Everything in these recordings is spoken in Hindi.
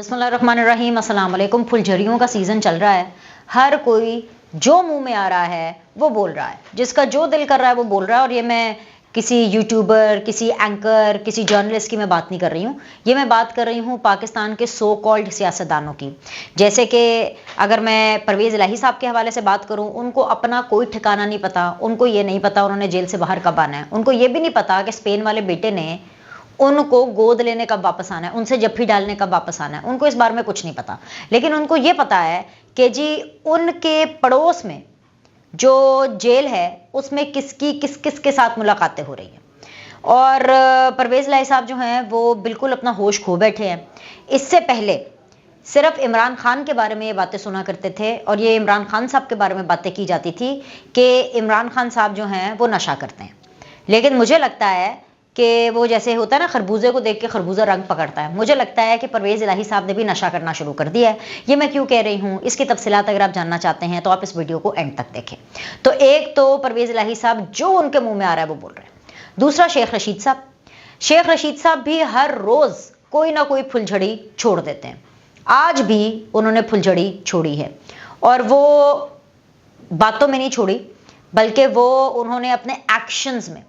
बिस्मिल्लाहिर्रहमानिर्रहीम, अस्सलाम वालेकुम। फुलझड़ियों का सीज़न चल रहा है। हर कोई जो मुंह में आ रहा है वो बोल रहा है, जिसका जो दिल कर रहा है वो बोल रहा है। और ये मैं किसी यूट्यूबर, किसी एंकर, किसी जर्नलिस्ट की मैं बात नहीं कर रही हूँ। ये मैं बात कर रही हूँ पाकिस्तान के सो कॉल्ड सियासतदानों की। जैसे कि अगर मैं परवेज़ इलाही साहब के हवाले से बात करूँ, उनको अपना कोई ठिकाना नहीं पता। उनको ये नहीं पता उन्होंने जेल से बाहर कब आना है। उनको ये भी नहीं पता कि स्पेन वाले बेटे ने उनको गोद लेने कब वापस आना है, उनसे जफ्फी डालने कब वापस आना है। उनको इस बारे में कुछ नहीं पता। लेकिन उनको ये पता है कि जी उनके पड़ोस में जो जेल है उसमें किसकी किस किस के साथ मुलाकातें हो रही हैं। और परवेज़ इलाही साहब जो हैं वो बिल्कुल अपना होश खो बैठे हैं। इससे पहले सिर्फ इमरान खान के बारे में ये बातें सुना करते थे और ये इमरान खान साहब के बारे में बातें की जाती थी कि इमरान खान साहब जो हैं वो नशा करते हैं। लेकिन मुझे लगता है कि वो जैसे होता है ना, खरबूजे को देख के खरबूजा रंग पकड़ता है। मुझे लगता है कि परवेज़ इलाही साहब ने भी नशा करना शुरू कर दिया है। ये मैं क्यों कह रही हूँ, इसकी तफसीलात अगर आप जानना चाहते हैं तो आप इस वीडियो को एंड तक देखें। तो एक तो परवेज़ इलाही साहब जो उनके मुंह में आ रहा है वो बोल रहे हैं। दूसरा शेख रशीद साहब, शेख रशीद साहब भी हर रोज़ कोई ना कोई फुलझड़ी छोड़ देते हैं। आज भी उन्होंने फुलझड़ी छोड़ी है और वो बातों में नहीं छोड़ी, बल्कि वो उन्होंने अपने एक्शंस में,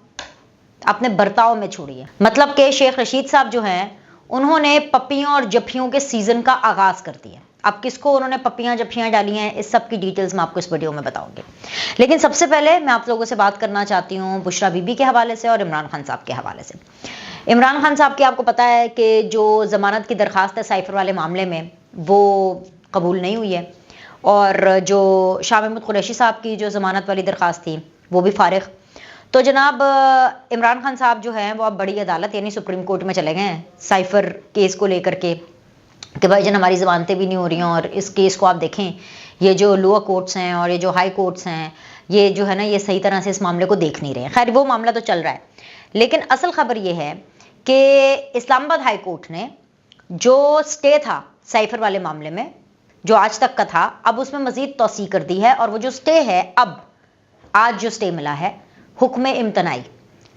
अपने बर्ताव में छोड़ी है। मतलब कि शेख रशीद साहब जो हैं उन्होंने पप्पियों और जफ्फियों के सीजन का आगाज कर दिया। अब किसको उन्होंने पप्पियां जफ्फियां डाली हैं, इस सब की डिटेल्स मैं आपको इस वीडियो में बताऊंगी। लेकिन सबसे पहले मैं आप लोगों से बात करना चाहती हूँ बुशरा बीबी के हवाले से और इमरान खान साहब के हवाले से। इमरान खान साहब की आपको पता है कि जो जमानत की दरखास्त है साइफर वाले मामले में वो कबूल नहीं हुई है, और जो शाह महमूद कुरैशी साहब की जो जमानत वाली दरखास्त थी वो भी फारिग। तो जनाब इमरान खान साहब जो हैं वो अब बड़ी अदालत यानी सुप्रीम कोर्ट में चले गए हैं साइफर केस को लेकर के कि भाई जन हमारी ज़मानतें भी नहीं हो रही हैं। और इस केस को आप देखें, ये जो लोअर कोर्ट्स हैं और ये जो हाई कोर्ट्स हैं, ये जो है ना, ये सही तरह से इस मामले को देख नहीं रहे हैं। खैर वो मामला तो चल रहा है, लेकिन असल खबर ये है कि इस्लामाबाद हाई कोर्ट ने जो स्टे था साइफर वाले मामले में, जो आज तक का था, अब उसमें मज़ीद तौसी कर दी है। और वो जो स्टे है, अब आज जो स्टे मिला है हुक्म इम्तनाई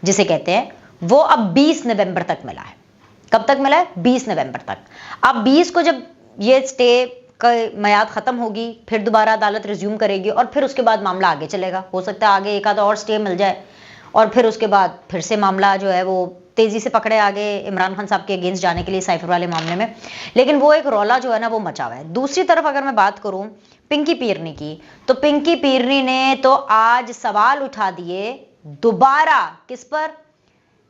जिसे कहते हैं, वो अब 20 नवंबर तक मिला है। कब तक मिला है? 20 नवंबर तक। अब 20 को जब ये स्टे का मियाद ख़त्म होगी, फिर दोबारा अदालत रिज्यूम करेगी और फिर उसके बाद मामला आगे चलेगा। हो सकता है आगे एक आधा और स्टे मिल जाए और फिर उसके बाद फिर से मामला जो है वो तेज़ी से पकड़े आगे इमरान खान साहब के अगेंस्ट जाने के लिए साइफर वाले मामले में। लेकिन वो एक रौला जो है ना वो मचा हुआ है। दूसरी तरफ अगर मैं बात करूँ पिंकी पीरनी की, तो पिंकी पीरनी ने तो आज सवाल उठा दिए दोबारा। किस पर?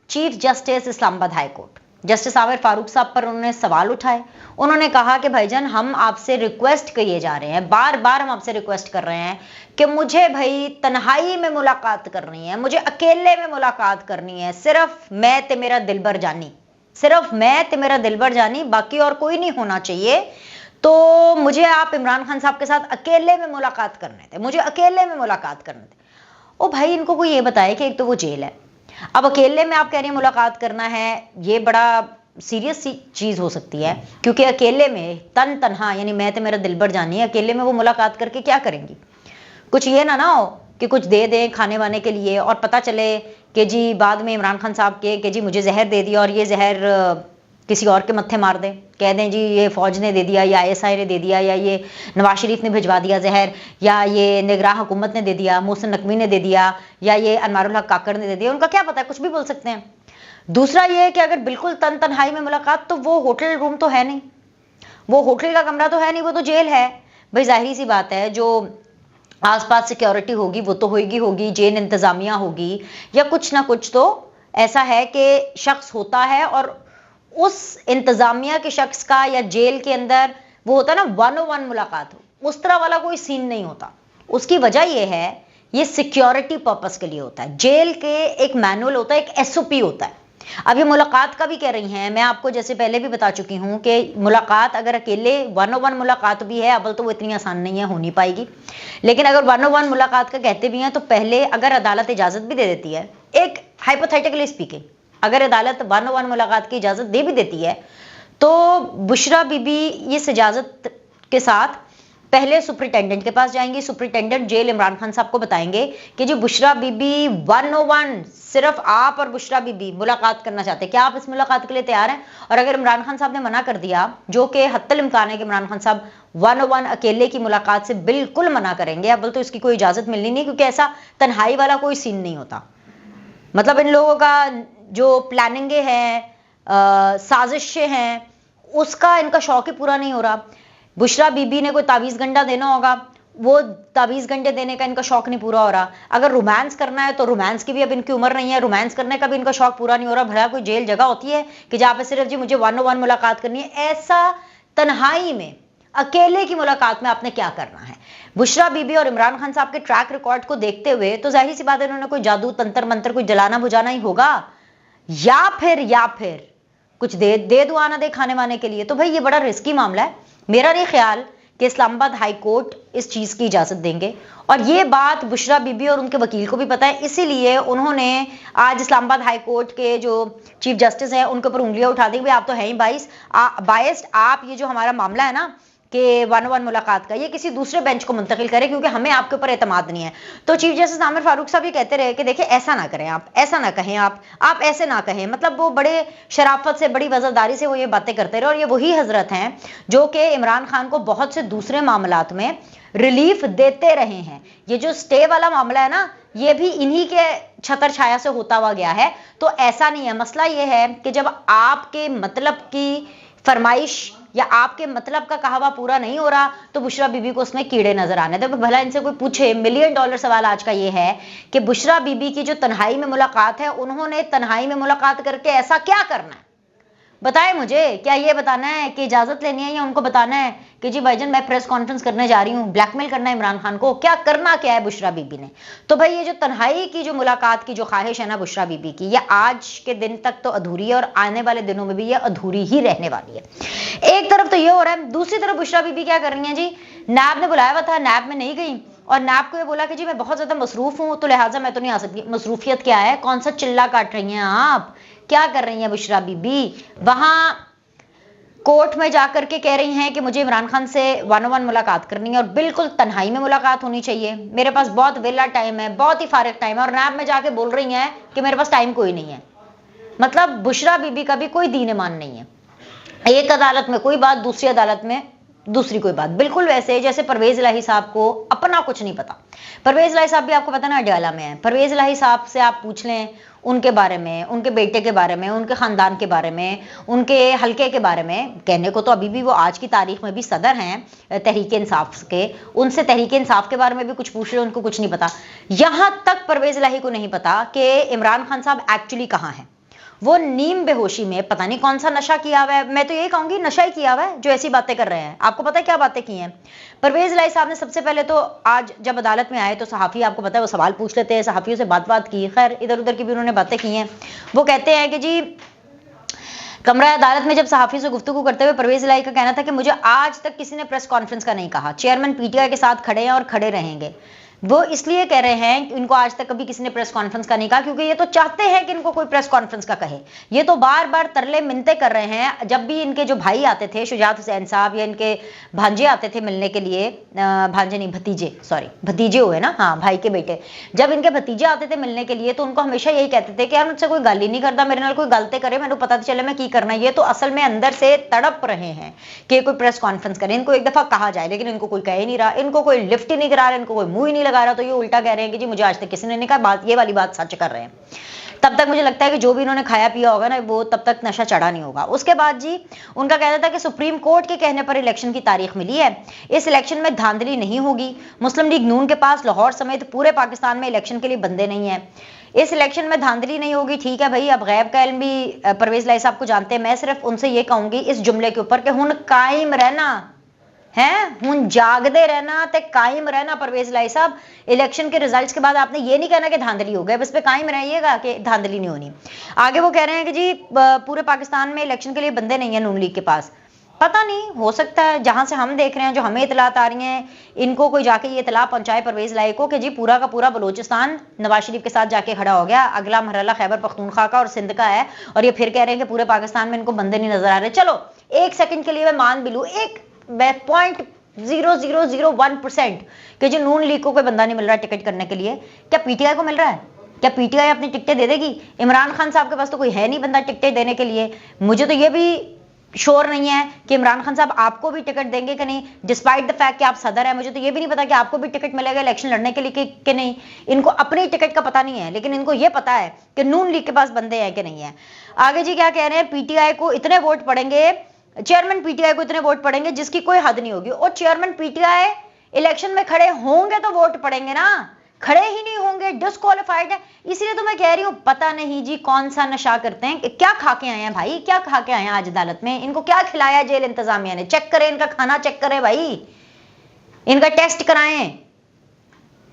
Chief justice Islamabad high court justice Aamir Farooq साहब पर उन्होंने सवाल उठाए। उन्होंने कहा कि भाईजान हम आपसे रिक्वेस्ट किए जा रहे हैं, बार बार हम आपसे रिक्वेस्ट कर रहे हैं कि मुझे भाई तन्हाई में मुलाकात करनी है, मुझे अकेले में मुलाकात करनी है, सिर्फ मैं ते मेरा दिलबर जानी, सिर्फ मैं ते मेरा दिलबर जानी, बाकी और कोई नहीं होना चाहिए। तो मुझे आप इमरान खान साहब के साथ अकेले में मुलाकात करने थे, मुझे अकेले में मुलाकात करने थे। ओ भाई, इनको कोई ये बताए कि एक तो वो जेल है, अब अकेले में आप कह रही हैं मुलाकात करना है, ये बड़ा सीरियस सी चीज़ हो सकती है। क्योंकि अकेले में तन्हा यानी मैं तो मेरा दिलबर जानी है, अकेले में वो मुलाकात करके क्या करेंगी? कुछ ये ना हो कि कुछ दे दें खाने वाने के लिए और पता चले कि जी बाद में इमरान खान साहब के कि जी मुझे जहर दे दिया और ये जहर किसी और के मत्थे मार दें, कह दें जी ये फ़ौज ने दे दिया या ISI ने दे दिया या ये नवाज शरीफ ने भिजवा दिया जहर, या ये निगरान हुकूमत ने दे दिया, मोहसिन नकवी ने दे दिया, या ये अनवारुल हक काकड़ ने दे दिया। उनका क्या पता है, कुछ भी बोल सकते हैं। दूसरा ये कि अगर बिल्कुल तन्हाई में मुलाकात, तो वो होटल रूम तो है नहीं, वो होटल का कमरा तो है नहीं, वो तो जेल है। भाई जाहिर सी बात है जो आसपास सिक्योरिटी होगी वो तो होगी, जेल इंतज़ामिया होगी या कुछ ना कुछ तो ऐसा है कि शख्स होता है। और उस इंतजामिया के शख्स का या जेल के अंदर वो होता है ना 101 मुलाकात हो, उस तरह वाला कोई सीन नहीं होता। उसकी वजह यह है, ये सिक्योरिटी पर्पस के लिए होता है। जेल के एक मैनुअल होता है, एक SOP होता है। अब ये मुलाकात का भी कह रही हैं, मैं आपको जैसे पहले भी बता चुकी हूँ कि मुलाकात अगर अकेले 101 मुलाकात भी है, अव्वल तो वो इतनी आसान नहीं है, हो नहीं पाएगी। लेकिन अगर 101 मुलाकात का कहते भी हैं तो पहले अगर अदालत इजाज़त भी दे देती है, एक हाइपोथेटिकली स्पीकिंग, अगर अदालत 101 मुलाकात की इजाज़त दे भी देती है, तो बुशरा बीबी इस इजाज़त के साथ पहले सुपरिटेंडेंट के पास जाएंगी, सुपरिटेंडेंट जेल इमरान खान साहब को बताएंगे कि जी बुशरा बीबी 101 सिर्फ आप और बुशरा बीबी मुलाकात करना चाहते हैं, क्या आप इस मुलाकात के लिए तैयार हैं? और अगर इमरान खान साहब ने मना कर दिया, जो कि हत्तल इम्कान है कि इमरान खान साहब 101 अकेले की मुलाकात से बिल्कुल मना करेंगे, अव्वल तो इसकी कोई इजाजत मिलनी नहीं, क्योंकि ऐसा तन्हाई वाला कोई सीन नहीं होता। मतलब इन लोगों का जो प्लानिंगें हैं, साजिशें हैं, उसका इनका शौक ही पूरा नहीं हो रहा। बुशरा बीबी ने कोई तावीज़ गंडा देना होगा, वो तावीज़ गंडे देने का इनका शौक नहीं पूरा हो रहा। अगर रोमांस करना है तो रोमांस की भी अब इनकी उम्र नहीं है, रोमांस करने का भी इनका शौक पूरा नहीं हो रहा। भला कोई जेल जगह होती है कि जहाँ पे सिर्फ जी मुझे 101 मुलाकात करनी है? ऐसा तन्हाई में अकेले की मुलाकात में आपने क्या करना है? बुशरा बीबी और इमरान खान साहब के ट्रैक रिकॉर्ड को देखते हुए तो जाहिर सी बात है इन्होंने कोई जादू तंत्र मंत्र कोई जलाना बुझाना ही होगा, या फिर कुछ दे दो आना दे खाने वाने के लिए। तो भाई ये बड़ा रिस्की मामला है। मेरा नहीं ख्याल कि इस्लामाबाद हाई कोर्ट इस चीज की इजाजत देंगे, और ये बात बुशरा बीबी और उनके वकील को भी पता है, इसीलिए उन्होंने आज इस्लामाबाद हाई कोर्ट के जो चीफ जस्टिस हैं उनके ऊपर उंगलियां उठा दी। भाई आप तो हैं ही बायस्ड, आप ये जो हमारा मामला है ना कि 101 मुलाकात का, ये किसी दूसरे बेंच को मुंतकिल करें, क्योंकि हमें आपके ऊपर एतमाद नहीं है। तो चीफ जस्टिस आमिर फारूक साहब ये कहते रहे कि देखिए ऐसा ना करें, आप ऐसा ना कहें, आप ऐसे ना कहें। मतलब वो बड़े शराफत से, बड़ी वजहदारी से वो ये बातें करते रहे, और ये वही हजरत हैं जो कि इमरान खान को बहुत से दूसरे मामलात में रिलीफ देते रहे हैं। ये जो स्टे वाला मामला है ना, ये भी इन्हीं के छतर छाया से होता हुआ गया है। तो ऐसा नहीं है, मसला ये है कि जब आपके मतलब की फरमाइश या आपके मतलब का कहावा पूरा नहीं हो रहा तो बुशरा बीबी को उसमें कीड़े नजर आने दे। भला इनसे कोई पूछे, $1 मिलियन सवाल आज का ये है कि बुशरा बीबी की जो तन्हाई में मुलाकात है, उन्होंने तन्हाई में मुलाकात करके ऐसा क्या करना है? बताए मुझे, क्या ये बताना है कि इजाजत लेनी है, या उनको बताना है कि जी भाईजान मैं प्रेस कॉन्फ्रेंस करने जा रही हूँ, ब्लैकमेल करना है इमरान खान को? क्या करना क्या है बुशरा बीबी ने? तो भाई ये जो तन्हाई की जो मुलाकात की जो ख्वाहिश है ना बुशरा बीबी की, ये आज के दिन तक तो अधूरी है, और आने वाले दिनों में भी ये अधूरी ही रहने वाली है। एक तरफ तो ये हो रहा है, दूसरी तरफ बुशरा बीबी क्या कर रही है जी? नैब ने बुलाया हुआ था, नैब में नहीं गई, और नैब को ये बोला कि जी मैं बहुत ज्यादा मसरूफ हूँ तो लिहाजा मैं तो नहीं आ सकती। मसरूफियत क्या है? कौन सा चिल्ला काट रही हैं आप? क्या कर रही हैं बुशरा बीबी? वहां कोर्ट में जाकर के कह रही हैं कि मुझे इमरान खान से 101 मुलाकात करनी है, और बिल्कुल तन्हाई में मुलाकात होनी चाहिए, मेरे पास बहुत वेला टाइम है, बहुत ही फारिग टाइम है। और नैब में जाके बोल रही हैं कि मेरे पास टाइम कोई नहीं है। मतलब बुशरा बीबी का भी कोई दीन ईमान नहीं है। एक अदालत में कोई बात, दूसरी अदालत में दूसरी कोई बात। बिल्कुल वैसे जैसे परवेज इलाही साहब को अपना कुछ नहीं पता। परवेज इलाही साहब भी आपको पता ना अडयाला में है। परवेज इलाही साहब से आप पूछ लें उनके बारे में, उनके बेटे के बारे में, उनके खानदान के बारे में, उनके हलके के बारे में। कहने को तो अभी भी वो आज की तारीख में भी सदर हैं तहरीक इंसाफ के, उनसे तहरीक इंसाफ के बारे में भी कुछ पूछ रहे, उनको कुछ नहीं पता। यहां तक परवेज इलाही को नहीं पता कि इमरान खान साहब एक्चुअली कहां हैं। वो नीम बेहोशी में पता नहीं कौन सा नशा किया हुआ है, मैं तो यही कहूंगी नशा ही किया हुआ है जो ऐसी बातें कर रहे हैं। आपको पता है क्या बातें की हैं? परवेज इलाही साहब ने सबसे पहले तो आज जब अदालत में आए तो सहाफ़ी, आपको पता है वो सवाल पूछ लेते हैं, सहाफ़ियों से बात की, खैर इधर उधर की भी उन्होंने बातें की हैं। वो कहते हैं कि जी कमरा अदालत में जब सहाफ़ी से गुफ्तगू करते हुए परवेज इलाही का कहना था कि मुझे आज तक किसी ने प्रेस कॉन्फ्रेंस का नहीं कहा, चेयरमैन पीटीआई के साथ खड़े हैं और खड़े रहेंगे। वो इसलिए कह रहे हैं कि इनको आज तक कभी किसी ने प्रेस कॉन्फ्रेंस का नहीं कहा, क्योंकि ये तो चाहते हैं कि इनको कोई प्रेस कॉन्फ्रेंस का कहे। ये तो बार बार तरले मिन्नतें कर रहे हैं। जब भी इनके जो भाई आते थे, शुजात हुसैन साहब, या इनके भांजे आते थे मिलने के लिए, भांजे नहीं भतीजे, सॉरी भतीजे हुए ना, हाँ भाई के बेटे, जब इनके भतीजे आते थे मिलने के लिए तो उनको हमेशा यही कहते थे कि यार मुझसे कोई गाली नहीं करता, मेरे नाल कोई गलते करे मैंने पता चले मैं की करना। ये तो असल में अंदर से तड़प रहे हैं कि कोई प्रेस कॉन्फ्रेंस करे, इनको एक दफा कहा जाए, लेकिन इनको कोई कह ही नहीं रहा, इनको कोई लिफ्ट ही नहीं करा रहा, इनको कोई मुंह ही नहीं लगा रहा। तो ये उल्टा कह रहे हैं कि जी मुझे आज तक किसी ने नहीं कहा। बात ये वाली बात सच कर रहे हैं। तब तक मुझे लगता है कि जो भी इन्होंने खाया पिया होगा ना, वो तब तक नशा चढ़ा नहीं होगा। उसके बाद जी उनका कहना था कि सुप्रीम कोर्ट के कहने पर इलेक्शन की तारीख मिली है, इस इलेक्शन में धांधली नहीं होगी। मुस्लिम लीग नून के पास लाहौर समेत पूरे पाकिस्तान में इलेक्शन के लिए बंदे नहीं है, इस इलेक्शन में धांधली नहीं होगी। ठीक है भाई, अब गैब का इल्म भी परवेज इलाही साहब को जानते हैं। मैं सिर्फ उनसे ये कहूंगी इस जुमले के ऊपर कि हुन कायम रहना है, हुन जागदे रहना ते कायम रहना। परवेज इलाही साहब, इलेक्शन के रिजल्ट्स के बाद आपने ये नहीं कहना कि धांधली हो गया, बस पे कायम रहिएगा कि धांधली नहीं होनी। आगे वो कह रहे हैं कि जी पूरे पाकिस्तान में इलेक्शन के लिए बंदे नहीं है नून लीग के पास। पता नहीं, हो सकता है जहां से हम देख रहे हैं, जो हमें इतलात आ रही हैं, इनको कोई जाके ये इतला पहुंचाए परवेज इलाही को कि जी पूरा का पूरा बलोचिस्तान नवाज शरीफ के साथ जाके खड़ा हो गया, अगला मरहला खैबर पख्तूनख्वा का और सिंध का है, और ये फिर कह रहे हैं कि पूरे पाकिस्तान में इनको बंदे नहीं नजर आ रहे। चलो एक सेकंड के लिए मैं मान भी लूं, एक पॉइंट 0.001% कि जो नून लीग को कोई बंदा नहीं मिल रहा टिकट करने के लिए। क्या पीटीआई को मिल रहा है? क्या पीटीआई अपनी टिकटें दे देगी? इमरान खान साहब के पास तो कोई है नहीं बंदा टिकटें देने के लिए। मुझे तो ये भी श्योर नहीं है कि इमरान खान साहब आपको भी टिकट देंगे कि नहीं, डिस्पाइट द फैक्ट कि आप सदर हैं। मुझे तो ये भी नहीं पता कि आपको भी टिकट मिलेगा इलेक्शन लड़ने के लिए कि नहीं। इनको अपनी टिकट का पता नहीं है, लेकिन इनको ये पता है कि नून लीग के पास बंदे हैं कि नहीं है। आगे जी क्या कह रहे हैं, पीटीआई को इतने वोट पड़ेंगे, चेयरमैन पीटीआई को इतने वोट पड़ेंगे जिसकी कोई हद नहीं होगी। और चेयरमैन पीटीआई इलेक्शन में खड़े होंगे तो वोट पड़ेंगे ना, खड़े ही नहीं होंगे, डिस्क्वालिफाइड है। इसलिए तो मैं कह रही हूं, पता नहीं जी कौन सा नशा करते हैं, क्या खा के आए हैं भाई, क्या खा के आए हैं आज अदालत में, इनको क्या खिलाया जेल इंतजामिया ने। चेक करें इनका खाना, चेक करें भाई, इनका टेस्ट कराएं।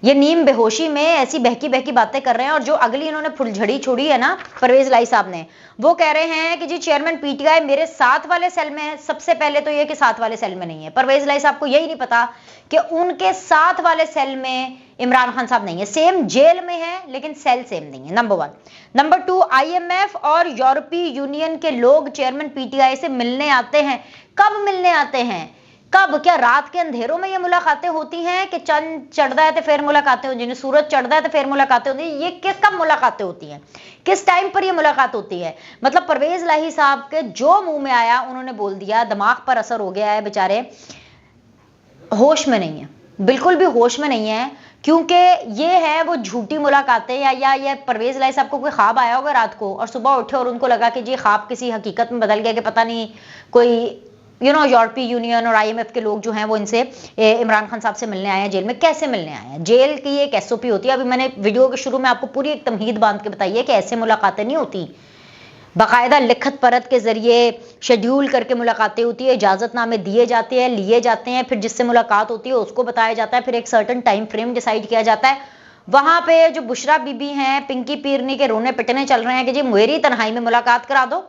ये नीम बेहोशी में ऐसी बहकी बहकी बातें कर रहे हैं। और जो अगली इन्होंने फुलझड़ी छोड़ी है ना परवेज लाई साहब ने, वो कह रहे हैं कि जी चेयरमैन पीटीआई मेरे साथ वाले सेल में है। सबसे पहले तो ये कि साथ वाले सेल में नहीं है। परवेज लाई साहब को यही नहीं पता कि उनके साथ वाले सेल में इमरान खान साहब नहीं है। सेम जेल में है लेकिन सेल सेम नहीं है, नंबर 1। नंबर 2, आईएमएफ और यूरोपीय यूनियन के लोग चेयरमैन पीटीआई से मिलने आते हैं। कब मिलने आते हैं, कब? क्या रात के अंधेरों में ये मुलाकातें होती हैं कि चंद चढ़ता है तो फिर मुलाकातें होती हैं, सूरज चढ़ता है तो फिर मुलाकातें होती हैं? ये कब मुलाकातें होती हैं, किस टाइम पर ये मुलाकात होती है? मतलब परवेज लाही साहब के जो मुंह में आया उन्होंने बोल दिया, दिमाग पर असर हो गया है, बेचारे होश में नहीं है, बिल्कुल भी होश में नहीं है। क्योंकि ये है वो झूठी मुलाकातें, या ये परवेज लाही साहब को कोई ख्वाब आया होगा रात को और सुबह उठे और उनको लगा कि जी ख्वाब किसी हकीकत में बदल गया, कि पता नहीं कोई यूरोपीय यूनियन और आईएमएफ के लोग जो हैं वो इनसे इमरान खान साहब से मिलने आए हैं जेल में। कैसे मिलने आए हैं? जेल की एक एसओपी होती है। अभी मैंने वीडियो के शुरू में आपको पूरी एक तमहीद बांध के बताई है कि ऐसे मुलाकातें नहीं होती, बाकायदा लिखत परत के जरिए शेड्यूल करके मुलाकातें होती है, इजाजतनामे दिए जाते हैं, लिए जाते हैं, फिर जिससे मुलाकात होती है उसको बताया जाता है, फिर एक सर्टन टाइम फ्रेम डिसाइड किया जाता है। वहां पे जो बुशरा बीबी हैं, पिंकी पीरनी के रोने पिटने चल रहे हैं कि जी मेरी तन्हाई में मुलाकात करा दो,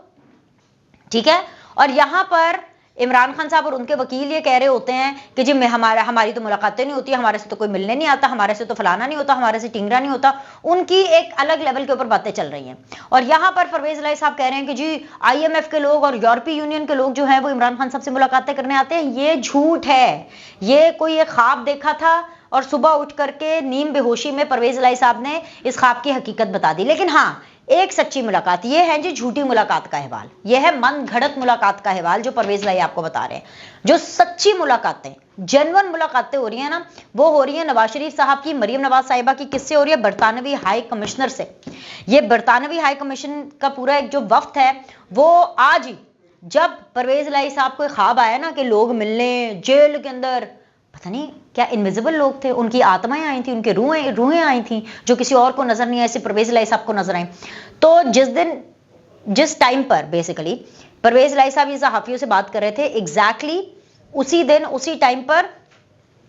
ठीक है। और यहां पर इमरान खान साहब और उनके वकील ये कह रहे होते हैं कि जी हमारी तो मुलाकातें नहीं होती, हमारे से तो कोई मिलने नहीं आता, हमारे से तो फलाना नहीं होता, हमारे से टिंगरा नहीं होता। उनकी एक अलग लेवल के ऊपर बातें चल रही हैं। और यहाँ पर परवेज लाई साहब कह रहे हैं कि जी आईएमएफ के लोग और यूरोपीय यूनियन के लोग जो हैं वो इमरान खान साहब से मुलाकातें करने आते हैं। ये झूठ है। ये कोई एक ख्वाब देखा था और सुबह उठ करके नीम बेहोशी में परवेज लाई साहब ने इस ख्वाब की हकीकत बता दी। लेकिन हाँ, एक सच्ची मुलाकात ये है जी झूठी मुलाकात का अहवाल, यह है मन घड़त मुलाकात का अहवाल जो परवेज लाई आपको बता रहे हैं। जो सच्ची मुलाकातें, जेन्युइन मुलाकातें हो रही है ना, वो हो रही है नवाज शरीफ साहब की मरियम नवाज साहिबा की किससे हो रही है? बरतानवी हाई कमिश्नर से। ये बरतानवी हाई कमीशन का पूरा एक जो वफ्द है वो आज ही, जब परवेज लाई साहब को ख्वाब आया ना कि लोग मिलने जेल के अंदर, पता नहीं क्या इनविजिबल लोग थे, उनकी आत्माएं आई थी, उनके रूहें आई थी जो किसी और को नजर नहीं आई, सिर्फ परवेज लाई साहब को नजर आई। तो जिस टाइम पर बेसिकली परवेज लाई साहब ये सहाफियों से बात कर रहे थे, एग्जैक्टली उसी दिन उसी टाइम पर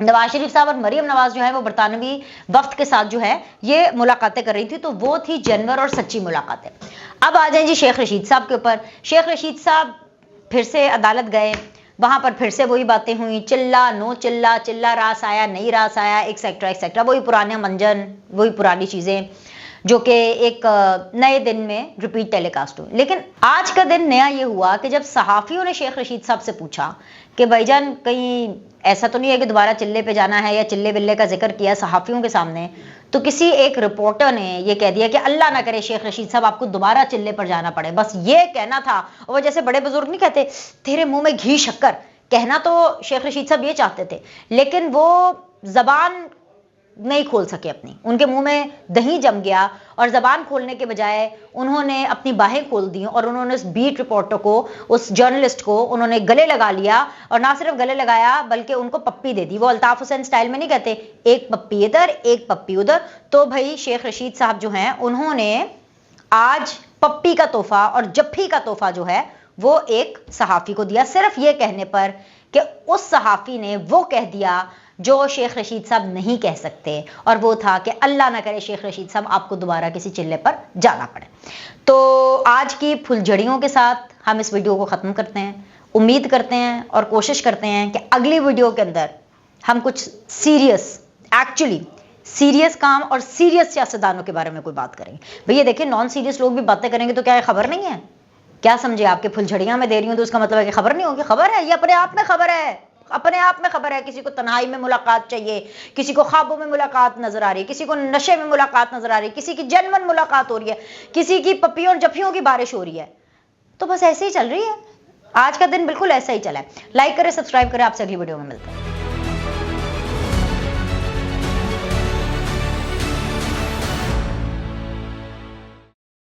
नवाज शरीफ साहब और मरियम नवाज जो है वो बरतानवी वफ्द के साथ जो है ये मुलाकातें कर रही थी। तो वो थी जेन्युइन और सच्ची मुलाकातें। अब आ जाए जी शेख रशीद साहब के ऊपर। शेख रशीद साहब फिर से अदालत गए, वहां पर फिर से वही बातें हुई, चिल्ला नो चिल्ला, चिल्ला रास आया नहीं रास आया, एक्सेट्रा एक्सेट्रा, वही पुराने मंजन, वही पुरानी चीजें जो कि एक नए दिन में रिपीट टेलीकास्ट हुई। लेकिन आज का दिन नया ये हुआ कि जब सहाफियों ने शेख रशीद साहब से पूछा कि भाईजान कहीं ऐसा तो नहीं है कि दोबारा चिल्ले पे जाना है, या चिल्ले विल्ले का जिक्र किया सहाफियों के सामने, तो किसी एक रिपोर्टर ने ये कह दिया कि अल्लाह ना करे शेख रशीद साहब आपको दोबारा चिल्ले पर जाना पड़े। बस ये कहना था। और वो जैसे बड़े बुजुर्ग नहीं कहते तेरे मुंह में घी शक्कर, कहना तो शेख रशीद साहब ये चाहते थे, लेकिन वो जबान नहीं खोल सके अपनी, उनके मुंह में दही जम गया और जबान खोलने के बजाय उन्होंने अपनी बाहें खोल दी और उन्होंने उस बीट रिपोर्टर को, उस जर्नलिस्ट को उन्होंने गले लगा लिया। और ना सिर्फ गले लगाया बल्कि उनको पप्पी दे दी। वो अल्ताफ हुसैन स्टाइल में नहीं कहते एक पप्पी इधर एक पप्पी उधर। तो भाई शेख रशीद साहब जो हैं उन्होंने आज पप्पी का तोहफा और जफ्फी का तोहफा जो है वो एक सहाफी को दिया, सिर्फ ये कहने पर कि उस सहाफी ने वो कह दिया जो शेख रशीद साहब नहीं कह सकते, और वो था कि अल्लाह ना करे शेख रशीद साहब आपको दोबारा किसी चिल्ले पर जाना पड़े। तो आज की फुलझड़ियों के साथ हम इस वीडियो को ख़त्म करते हैं। उम्मीद करते हैं और कोशिश करते हैं कि अगली वीडियो के अंदर हम कुछ सीरियस काम और सीरियस सियासतदानों के बारे में कोई बात करेंगे। भैया देखिए, नॉन सीरियस लोग भी बातें करेंगे तो क्या खबर नहीं है? क्या समझे? आपके फुलझड़ियां में दे रही हूं तो उसका मतलब है कि खबर नहीं होगी? खबर है, ये अपने आप में खबर है। अपने आप में खबर है, किसी को तन्हाई में मुलाकात चाहिए, किसी को ख्वाबों में मुलाकात नजर आ रही है, किसी को नशे में मुलाकात नजर आ रही है, किसी की जनमन मुलाकात हो रही है, किसी की पपियों और जफियों की बारिश हो रही है। तो बस ऐसे ही चल रही है, आज का दिन बिल्कुल ऐसा ही चला है। लाइक करें, सब्सक्राइब करें, आपसे अगली वीडियो में मिलते हैं।